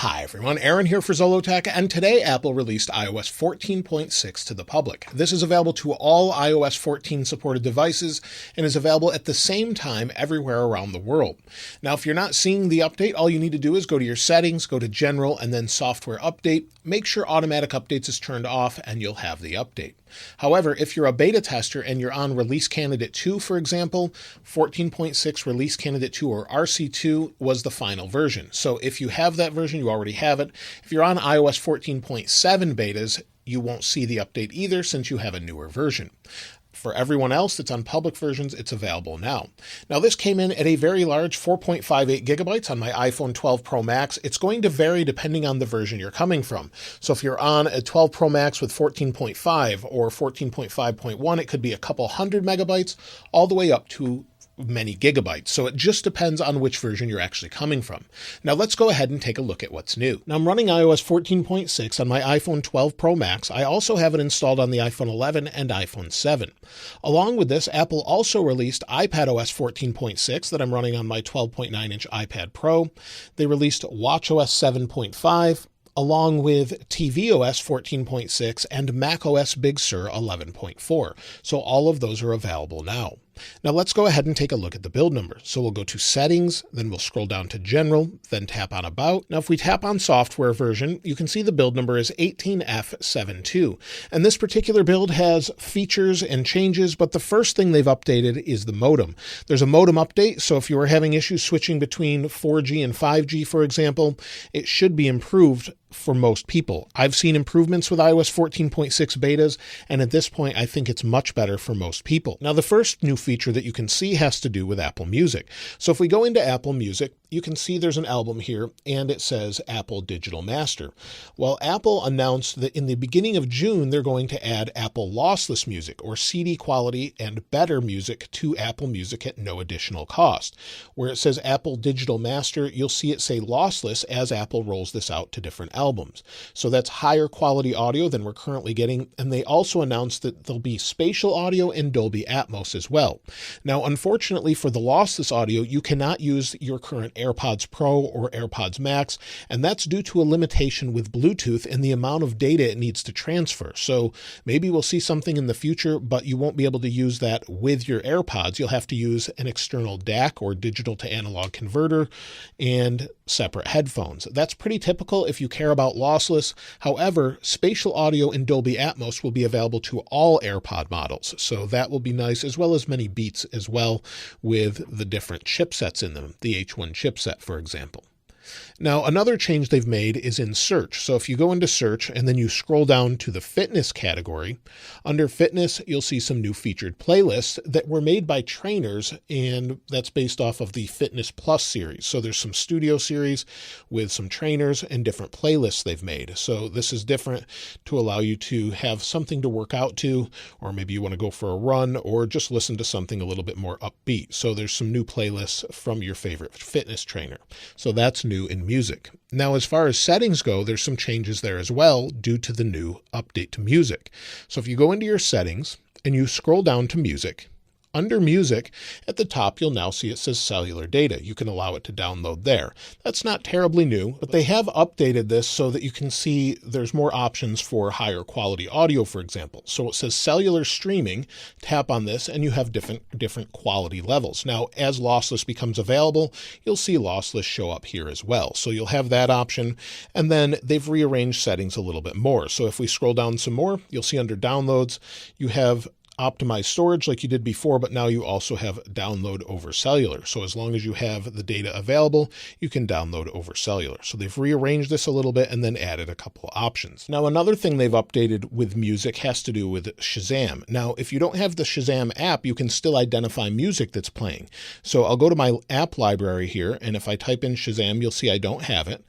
Hi everyone, Aaron here for Zollotech, and today Apple released iOS 14.6 to the public. This is available to all iOS 14 supported devices and is available at the same time everywhere around the world. Now, if you're not seeing the update, all you need to do is go to your settings, go to General, and then Software Update. Make sure Automatic Updates is turned off and you'll have the update. However, if you're a beta tester and you're on Release Candidate 2, for example, 14.6 Release Candidate 2 or RC2 was the final version. So if you have that version, you already have it. If you're on iOS 14.7 betas, you won't see the update either since you have a newer version. For everyone else that's on public versions, it's available now. Now, this came in at a very large 4.58 gigabytes on my iPhone 12 Pro Max. It's going to vary depending on the version you're coming from. So if you're on a 12 Pro Max with 14.5 or 14.5.1, it could be a couple hundred megabytes all the way up to many gigabytes. So it just depends on which version you're actually coming from. Now let's go ahead and take a look at what's new. Now I'm running iOS 14.6 on my iPhone 12 Pro Max. I also have it installed on the iPhone 11 and iPhone 7. Along with this, Apple also released iPadOS 14.6 that I'm running on my 12.9-inch iPad Pro. They released watchOS 7.5, along with tvOS 14.6 and macOS Big Sur 11.4. So all of those are available now. Now let's go ahead and take a look at the build number. So we'll go to Settings, then we'll scroll down to General, then tap on About. Now if we tap on Software version, you can see the build number is 18F72. And this particular build has features and changes, but the first thing they've updated is the modem. There's a modem update, so if you were having issues switching between 4G and 5G, for example, it should be improved for most people. I've seen improvements with iOS 14.6 betas, and at this point, I think it's much better for most people. Now, the first new feature that you can see has to do with Apple Music. So if we go into Apple Music, you can see there's an album here, and it says Apple Digital Master. Well, Apple announced that in the beginning of June, they're going to add Apple Lossless Music, or CD quality and better music to Apple Music at no additional cost. Where it says Apple Digital Master, you'll see it say lossless as Apple rolls this out to different albums. So that's higher quality audio than we're currently getting. And they also announced that there'll be spatial audio and Dolby Atmos as well. Now, unfortunately for the lossless audio, you cannot use your current AirPods Pro or AirPods Max, and that's due to a limitation with Bluetooth and the amount of data it needs to transfer. So maybe we'll see something in the future, but you won't be able to use that with your AirPods. You'll have to use an external DAC or digital to analog converter and separate headphones. That's pretty typical if you care about lossless. However, spatial audio and Dolby Atmos will be available to all AirPod models. So that will be nice, as well as many Beats as well with the different chipsets in them, the H1 chipset, for example. Now, another change they've made is in search. So if you go into search and then you scroll down to the fitness category, under fitness, you'll see some new featured playlists that were made by trainers, and that's based off of the Fitness Plus series. So there's some studio series with some trainers and different playlists they've made. So this is different to allow you to have something to work out to, or maybe you want to go for a run or just listen to something a little bit more upbeat. So there's some new playlists from your favorite fitness trainer. So that's new in music. Now, as far as settings go, there's some changes there as well due to the new update to music. So if you go into your settings and you scroll down to music, under music, at the top, you'll now see it says cellular data. You can allow it to download there. That's not terribly new, but they have updated this so that you can see there's more options for higher quality audio, for example. So it says cellular streaming. Tap on this and you have different quality levels. Now, as lossless becomes available, you'll see lossless show up here as well. So you'll have that option. And then they've rearranged settings a little bit more. So if we scroll down some more, you'll see under downloads, you have optimized storage like you did before, but now you also have download over cellular. So as long as you have the data available, you can download over cellular. So they've rearranged this a little bit and then added a couple of options. Now, another thing they've updated with music has to do with Shazam. Now, if you don't have the Shazam app, you can still identify music that's playing. So I'll go to my app library here, and if I type in Shazam, you'll see I don't have it.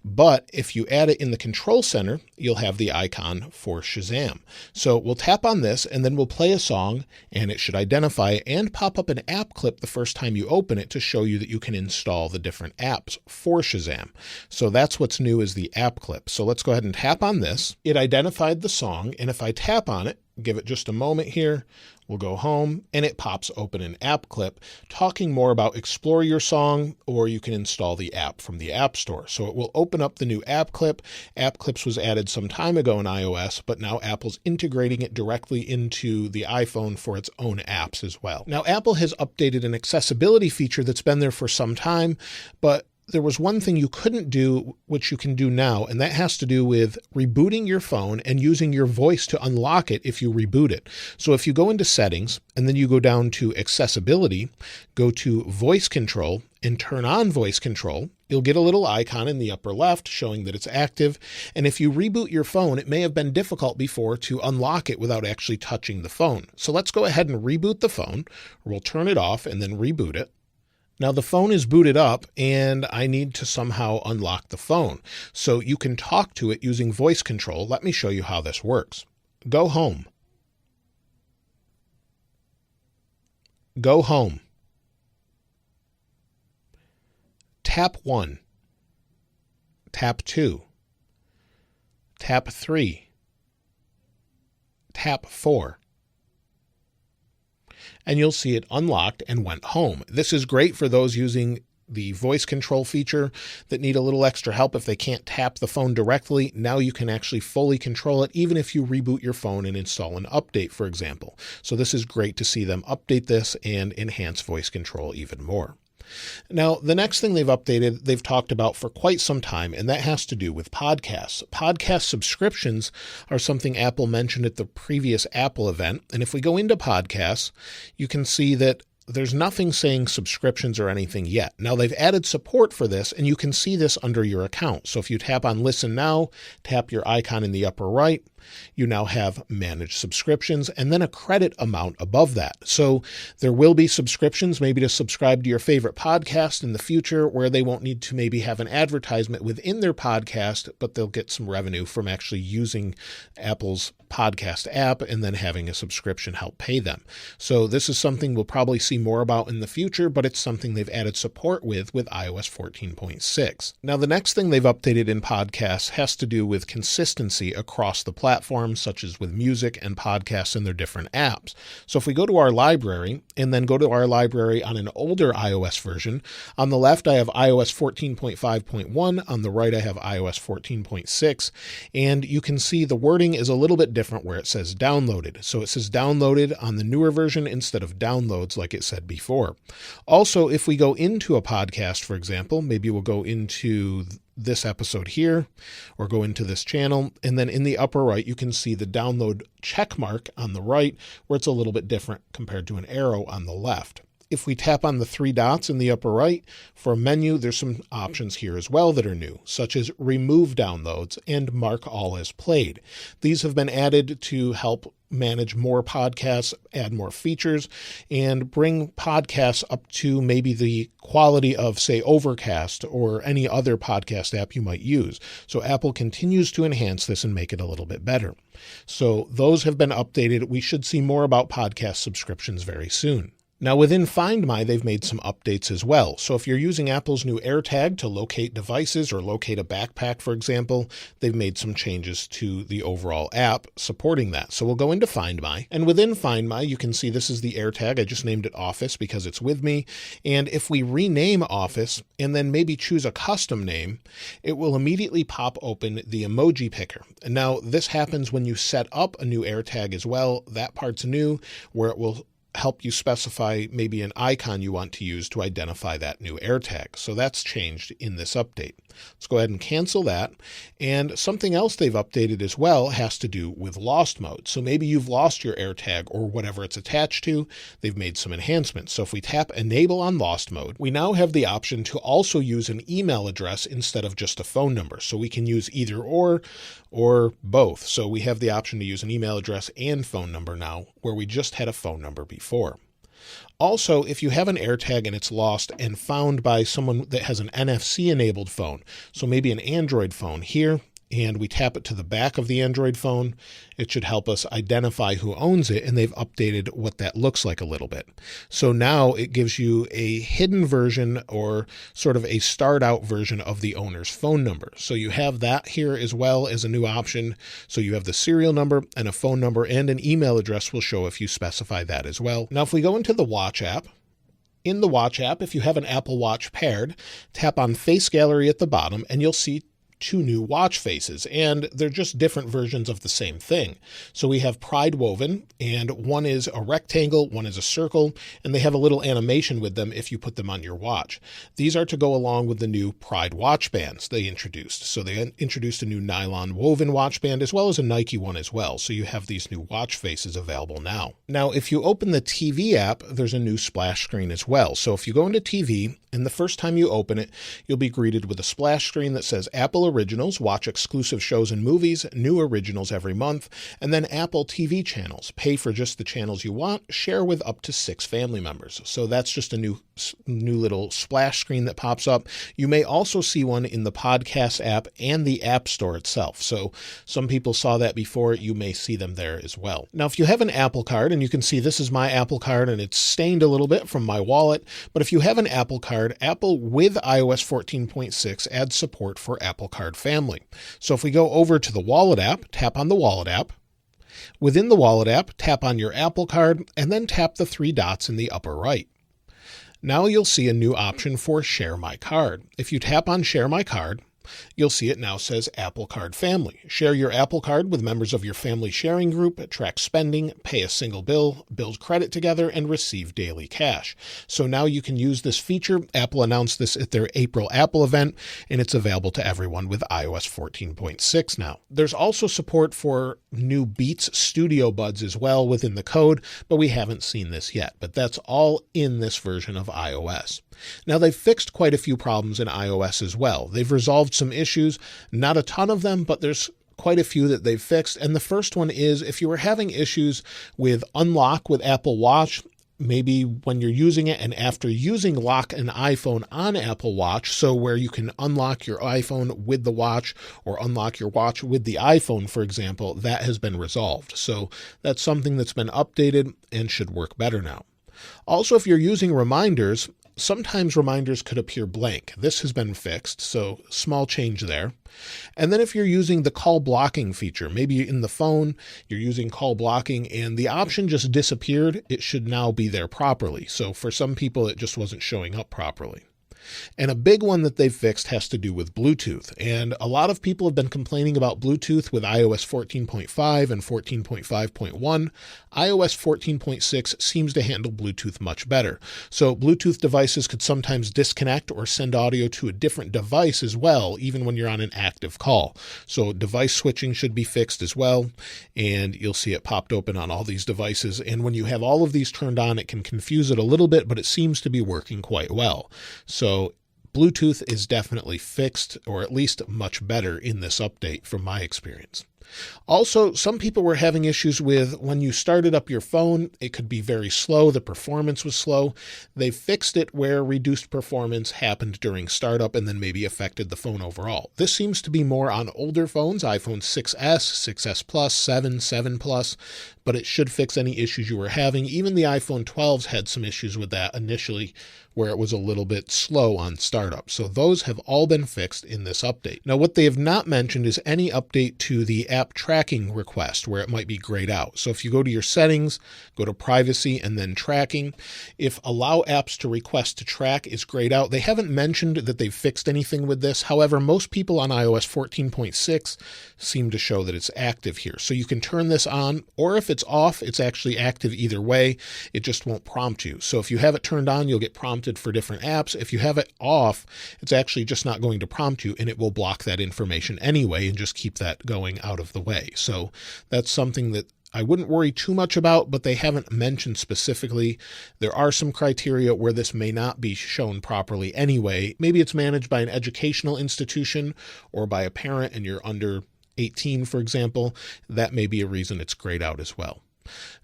But if you add it in the control center, you'll have the icon for Shazam. So we'll tap on this and then we'll play a song, and it should identify and pop up an app clip the first time you open it to show you that you can install the different apps for Shazam. So that's what's new, is the app clip. So let's go ahead and tap on this. It identified the song, and if I tap on it, Give it just a moment here. We'll go home and it pops open an app clip talking more about Explore Your Song, or you can install the app from the App Store. So it will open up the new app clip. App clips was added some time ago in iOS, but now Apple's integrating it directly into the iPhone for its own apps as well. Now, Apple has updated an accessibility feature that's been there for some time, but there was one thing you couldn't do, which you can do now, and that has to do with rebooting your phone and using your voice to unlock it if you reboot it. So if you go into Settings and then you go down to Accessibility, go to Voice Control and turn on Voice Control, you'll get a little icon in the upper left showing that it's active. And if you reboot your phone, it may have been difficult before to unlock it without actually touching the phone. So let's go ahead and reboot the phone. We'll turn it off and then reboot it. Now the phone is booted up and I need to somehow unlock the phone. So you can talk to it using voice control. Let me show you how this works. Go home. Go home. Tap 1. Tap 2. Tap 3. Tap 4. And you'll see it unlocked and went home. This is great for those using the voice control feature that need a little extra help if they can't tap the phone directly. Now you can actually fully control it, even if you reboot your phone and install an update, for example. So this is great to see them update this and enhance voice control even more. Now, the next thing they've updated, they've talked about for quite some time, and that has to do with podcasts. Podcast subscriptions are something Apple mentioned at the previous Apple event. And if we go into podcasts, you can see that there's nothing saying subscriptions or anything yet. Now, they've added support for this, and you can see this under your account. So if you tap on Listen Now, tap your icon in the upper right, you now have managed subscriptions and then a credit amount above that. So there will be subscriptions, maybe to subscribe to your favorite podcast in the future, where they won't need to maybe have an advertisement within their podcast, but they'll get some revenue from actually using Apple's podcast app and then having a subscription help pay them. So this is something we'll probably see more about in the future, but it's something they've added support with iOS 14.6. Now, the next thing they've updated in podcasts has to do with consistency across the platforms, such as with music and podcasts and their different apps. So if we go to our library and then go to our library on an older iOS version, on the left I have iOS 14.5.1, on the right I have iOS 14.6, and you can see the wording is a little bit different where it says downloaded. So it says downloaded on the newer version instead of downloads like it said before. Also, if we go into a podcast, for example, maybe we'll go into this episode here or go into this channel, and then in the upper right you can see the download check mark on the right where it's a little bit different compared to an arrow on the left. If we tap on the three dots in the upper right for a menu, there's some options here as well that are new, such as remove downloads and mark all as played. These have been added to help manage more podcasts, add more features, and bring podcasts up to maybe the quality of, say, Overcast or any other podcast app you might use. So Apple continues to enhance this and make it a little bit better. So those have been updated. We should see more about podcast subscriptions very soon. Now, within Find My, they've made some updates as well. So if you're using Apple's new AirTag to locate devices or locate a backpack, for example, they've made some changes to the overall app supporting that. So we'll go into Find My, and within Find My, you can see this is the AirTag. I just named it Office because it's with me. And if we rename Office and then maybe choose a custom name, it will immediately pop open the emoji picker. And now this happens when you set up a new AirTag as well. That part's new, where it will help you specify maybe an icon you want to use to identify that new AirTag. So that's changed in this update. Let's go ahead and cancel that. And something else they've updated as well has to do with lost mode. So maybe you've lost your AirTag or whatever it's attached to. They've made some enhancements. So if we tap enable on lost mode, we now have the option to also use an email address instead of just a phone number. So we can use either or both. So we have the option to use an email address and phone number now, where we just had a phone number before. Also, if you have an AirTag and it's lost and found by someone that has an NFC-enabled phone, so maybe an Android phone, here and we tap it to the back of the Android phone, it should help us identify who owns it, and they've updated what that looks like a little bit. So now it gives you a hidden version, or sort of a start out version of the owner's phone number. So you have that here as well as a new option. So you have the serial number and a phone number, and an email address will show if you specify that as well. Now, if we go into the Watch app, in the Watch app, if you have an Apple Watch paired, tap on Face Gallery at the bottom and you'll see two new watch faces, and they're just different versions of the same thing. So we have Pride Woven, and one is a rectangle, one is a circle, and they have a little animation with them if you put them on your watch. These are to go along with the new Pride watch bands they introduced. So they introduced a new nylon woven watch band as well as a Nike one as well. So you have these new watch faces available now. Now, if you open the TV app, there's a new splash screen as well. So if you go into TV, and the first time you open it, you'll be greeted with a splash screen that says Apple Originals, watch exclusive shows and movies, new originals every month, and then Apple TV channels. Pay for just the channels you want, share with up to 6 family members. So that's just a new little splash screen that pops up. You may also see one in the podcast app and the App Store itself. So some people saw that before. You may see them there as well. Now, if you have an Apple Card, and you can see this is my Apple Card and it's stained a little bit from my wallet, but if you have an Apple Card, Apple with iOS 14.6 adds support for Apple Card family. So if we go over to the Wallet app, tap on the Wallet app. Within the Wallet app, tap on your Apple Card and then tap the 3 dots in the upper right. Now you'll see a new option for Share My Card. If you tap on Share My Card, you'll see it now says Apple Card Family. Share your Apple Card with members of your family sharing group, track spending, pay a single bill, build credit together, and receive daily cash. So now you can use this feature. Apple announced this at their April Apple event, and it's available to everyone with iOS 14.6 now. There's also support for new Beats Studio Buds as well within the code, but we haven't seen this yet. But that's all in this version of iOS. Now, they've fixed quite a few problems in iOS as well. They've resolved some issues, not a ton of them, but there's quite a few that they've fixed. And the first one is if you were having issues with unlock with Apple Watch, maybe when you're using it and after using Lock an iPhone on Apple Watch, so where you can unlock your iPhone with the watch or unlock your watch with the iPhone, for example, that has been resolved. So that's something that's been updated and should work better now. Also, if you're using reminders, sometimes reminders could appear blank. This has been fixed, so small change there. And then if you're using the call blocking feature, maybe in the phone, you're using call blocking and the option just disappeared, it should now be there properly. So for some people, it just wasn't showing up properly. And a big one that they've fixed has to do with Bluetooth. And a lot of people have been complaining about Bluetooth with iOS 14.5 and 14.5.1. iOS 14.6 seems to handle Bluetooth much better. So Bluetooth devices could sometimes disconnect or send audio to a different device as well, even when you're on an active call. So device switching should be fixed as well. And you'll see it popped open on all these devices. And when you have all of these turned on, it can confuse it a little bit, but it seems to be working quite well. So Bluetooth is definitely fixed, or at least much better in this update from my experience. Also, some people were having issues with when you started up your phone, it could be very slow. The performance was slow. They fixed it where reduced performance happened during startup and then maybe affected the phone overall. This seems to be more on older phones, iPhone 6S, 6S Plus, 7, 7 Plus, but it should fix any issues you were having. Even the iPhone 12s had some issues with that initially, where it was a little bit slow on startup. So those have all been fixed in this update. Now, what they have not mentioned is any update to the app tracking request where it might be grayed out. So if you go to your settings, go to privacy and then tracking, if allow apps to request to track is grayed out, they haven't mentioned that they've fixed anything with this. However, most people on iOS 14.6 seem to show that it's active here. So you can turn this on, or if it's off, it's actually active either way. It just won't prompt you. So if you have it turned on, you'll get prompted for different apps. If you have it off, it's actually just not going to prompt you, and it will block that information anyway and just keep that going out of the way. So that's something that I wouldn't worry too much about, but they haven't mentioned specifically. There are some criteria where this may not be shown properly anyway. Maybe it's managed by an educational institution or by a parent and you're under 18, for example. That may be a reason it's grayed out as well.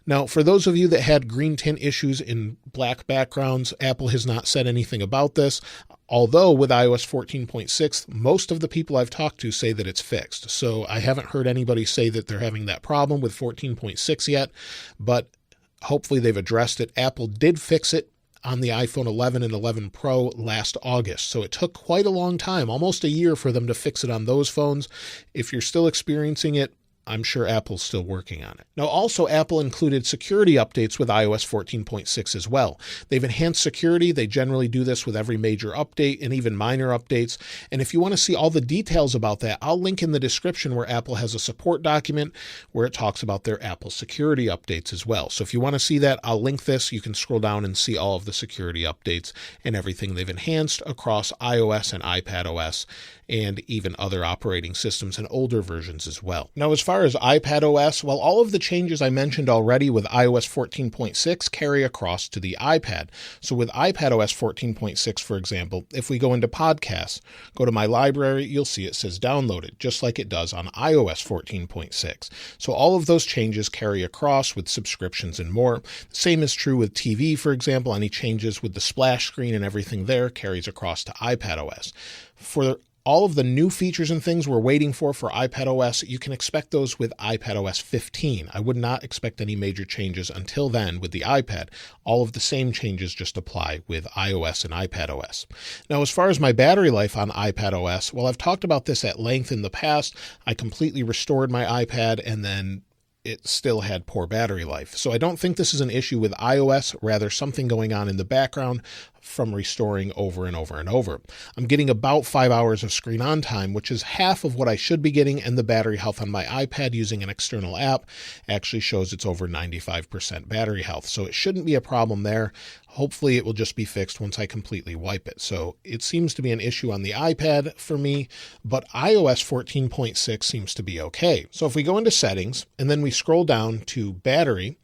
Now, for those of you that had green tint issues in black backgrounds, Apple has not said anything about this. Although with iOS 14.6, most of the people I've talked to say that it's fixed. So I haven't heard anybody say that they're having that problem with 14.6 yet, but hopefully they've addressed it. Apple did fix it on the iPhone 11 and 11 Pro last August. So it took quite a long time, almost a year, for them to fix it on those phones. If you're still experiencing it, I'm sure Apple's still working on it. Now, also, Apple included security updates with iOS 14.6 as well. They've enhanced security. They generally do this with every major update and even minor updates. And if you want to see all the details about that, I'll link in the description where Apple has a support document where it talks about their Apple security updates as well. So if you want to see that, I'll link this. You can scroll down and see all of the security updates and everything they've enhanced across iOS and iPadOS and even other operating systems and older versions as well. Now, as far as iPadOS, well, all of the changes I mentioned already with iOS 14.6 carry across to the iPad. So with iPadOS 14.6, for example, if we go into podcasts, go to my library, you'll see it says downloaded, just like it does on iOS 14.6. So all of those changes carry across with subscriptions and more. The same is true with TV, for example. Any changes with the splash screen and everything there carries across to iPadOS. For all of the new features and things we're waiting for iPadOS, you can expect those with iPadOS 15. I would not expect any major changes until then with the iPad. All of the same changes just apply with iOS and iPadOS. Now, as far as my battery life on iPadOS, well, I've talked about this at length in the past. I completely restored my iPad and then it still had poor battery life. So I don't think this is an issue with iOS, rather something going on in the background from restoring over and over and over. I'm getting about 5 hours of screen on time, which is half of what I should be getting, and the battery health on my iPad using an external app actually shows it's over 95% battery health. So it shouldn't be a problem there. Hopefully it will just be fixed once I completely wipe it. So it seems to be an issue on the iPad for me, but iOS 14.6 seems to be okay. So if we go into settings and then we scroll down to battery,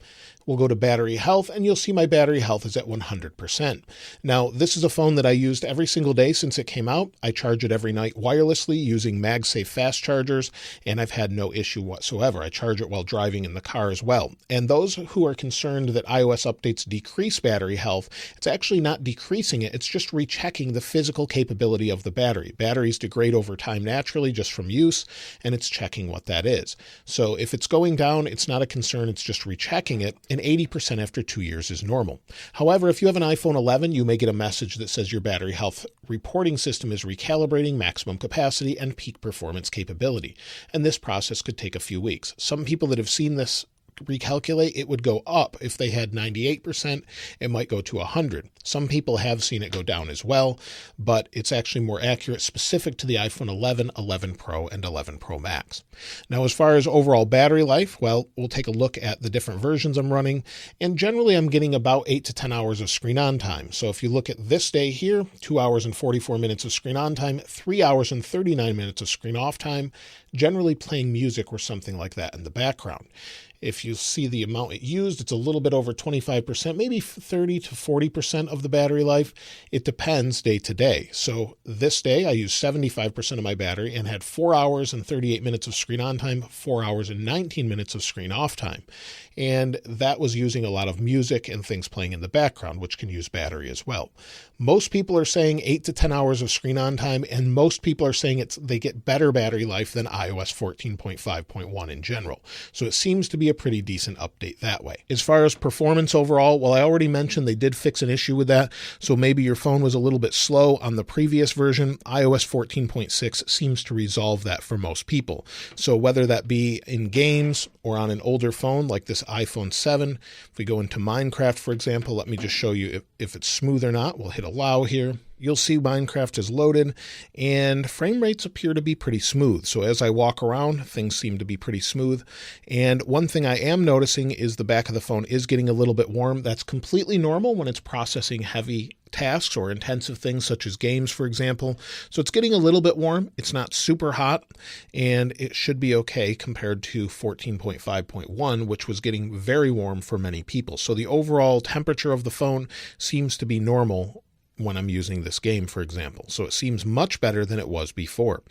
we'll go to battery health and you'll see my battery health is at 100%. Now, this is a phone that I used every single day since it came out. I charge it every night wirelessly using MagSafe fast chargers, and I've had no issue whatsoever. I charge it while driving in the car as well. And those who are concerned that iOS updates decrease battery health, it's actually not decreasing it. It's just rechecking the physical capability of the battery. Batteries degrade over time naturally just from use, and it's checking what that is. So if it's going down, it's not a concern. It's just rechecking it. And 80% after 2 years is normal. However, if you have an iPhone 11, you may get a message that says your battery health reporting system is recalibrating maximum capacity and peak performance capability. And this process could take a few weeks. Some people that have seen this recalculate, it would go up. If they had 98%, it might go to 100. Some people have seen it go down as well, but it's actually more accurate, specific to the iPhone 11, 11 Pro, and 11 Pro Max. Now, as far as overall battery life, well, we'll take a look at the different versions I'm running, and generally I'm getting about 8 to 10 hours of screen on time. So if you look at this day here, 2 hours and 44 minutes of screen on time, 3 hours and 39 minutes of screen off time, generally playing music or something like that in the background. If you see the amount it used, it's a little bit over 25%, maybe 30 to 40% of the battery life. It depends day to day. So this day I used 75% of my battery and had 4 hours and 38 minutes of screen on time, 4 hours and 19 minutes of screen off time. And that was using a lot of music and things playing in the background, which can use battery as well. Most people are saying 8 to 10 hours of screen on time, and most people are saying they get better battery life than iOS 14.5.1 in general. So it seems to be a pretty decent update that way. As far as performance overall, well, I already mentioned they did fix an issue with that. So maybe your phone was a little bit slow on the previous version. iOS 14.6 seems to resolve that for most people. So whether that be in games or on an older phone like this iPhone 7, if we go into Minecraft, for example, let me just show you if it's smooth or not. We'll hit allow here. You'll see Minecraft is loaded and frame rates appear to be pretty smooth. So as I walk around, things seem to be pretty smooth. And one thing I am noticing is the back of the phone is getting a little bit warm. That's completely normal when it's processing heavy tasks or intensive things such as games, for example. So it's getting a little bit warm. It's not super hot, and it should be okay compared to 14.5.1, which was getting very warm for many people. So the overall temperature of the phone seems to be normal when I'm using this game, for example. So it seems much better than it was before.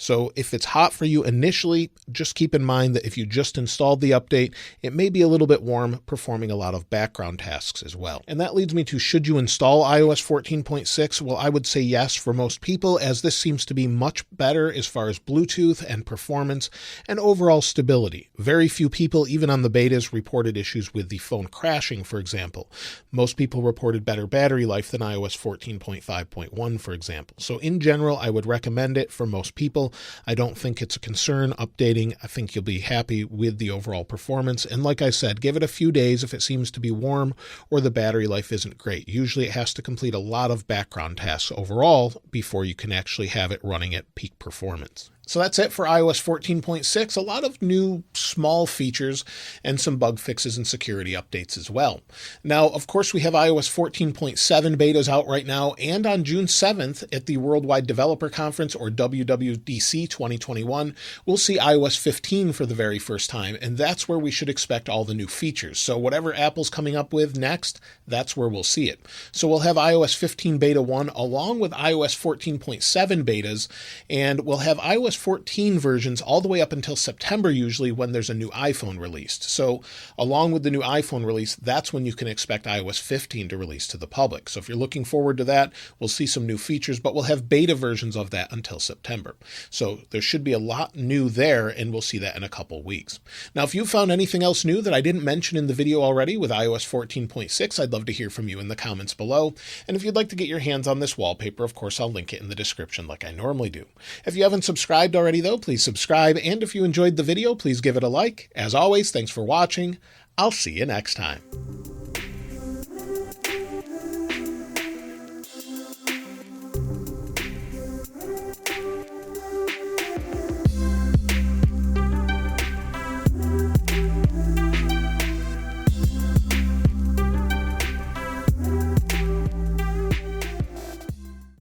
So if it's hot for you initially, just keep in mind that if you just installed the update, it may be a little bit warm, performing a lot of background tasks as well. And that leads me to, should you install iOS 14.6? Well, I would say yes for most people, as this seems to be much better as far as Bluetooth and performance and overall stability. Very few people, even on the betas, reported issues with the phone crashing, for example. Most people reported better battery life than iOS 14.5.1, for example. So in general, I would recommend it for most people. I don't think it's a concern updating. I think you'll be happy with the overall performance. And like I said, give it a few days if it seems to be warm or the battery life isn't great. Usually it has to complete a lot of background tasks overall before you can actually have it running at peak performance. So that's it for iOS 14.6, a lot of new small features and some bug fixes and security updates as well. Now, of course, we have iOS 14.7 betas out right now, and on June 7th at the Worldwide Developer Conference, or WWDC 2021, we'll see iOS 15 for the very first time, and that's where we should expect all the new features. So whatever Apple's coming up with next, that's where we'll see it. So we'll have iOS 15 Beta 1 along with iOS 14.7 betas, and we'll have iOS 14 versions all the way up until September usually, when there's a new iPhone released. So along with the new iPhone release, that's when you can expect iOS 15 to release to the public. So if you're looking forward to that, we'll see some new features, but we'll have beta versions of that until September. So there should be a lot new there, and we'll see that in a couple weeks. Now, if you found anything else new that I didn't mention in the video already with iOS 14.6, I'd love to hear from you in the comments below. And if you'd like to get your hands on this wallpaper, of course, I'll link it in the description like I normally do. If you haven't subscribed already, though, please subscribe. And if you enjoyed the video, please give it a like. As always, thanks for watching. I'll see you next time.